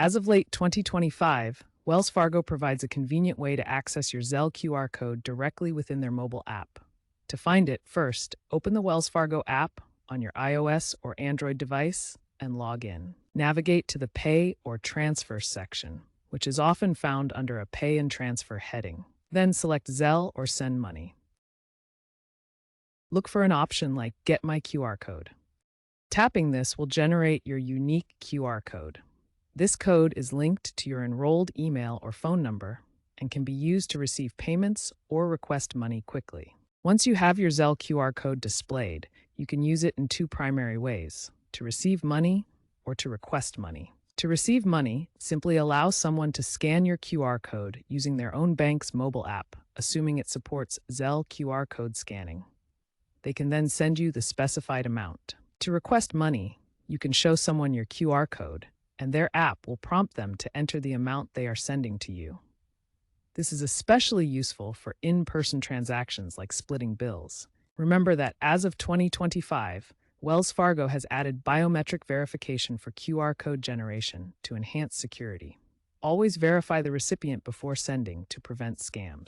As of late 2025, Wells Fargo provides a convenient way to access your Zelle QR code directly within their mobile app. To find it, first, open the Wells Fargo app on your iOS or Android device and log in. Navigate to the Pay or Transfer section, which is often found under a Pay and Transfer heading. Then select Zelle or Send Money. Look for an option like Get My QR Code. Tapping this will generate your unique QR code. This code is linked to your enrolled email or phone number and can be used to receive payments or request money quickly. Once you have your Zelle QR code displayed, you can use it in two primary ways: to receive money or to request money. To receive money, simply allow someone to scan your QR code using their own bank's mobile app, assuming it supports Zelle QR code scanning. They can then send you the specified amount. To request money, you can show someone your QR code, and their app will prompt them to enter the amount they are sending to you. This is especially useful for in-person transactions like splitting bills. Remember that as of 2025, Wells Fargo has added biometric verification for QR code generation to enhance security. Always verify the recipient before sending to prevent scams.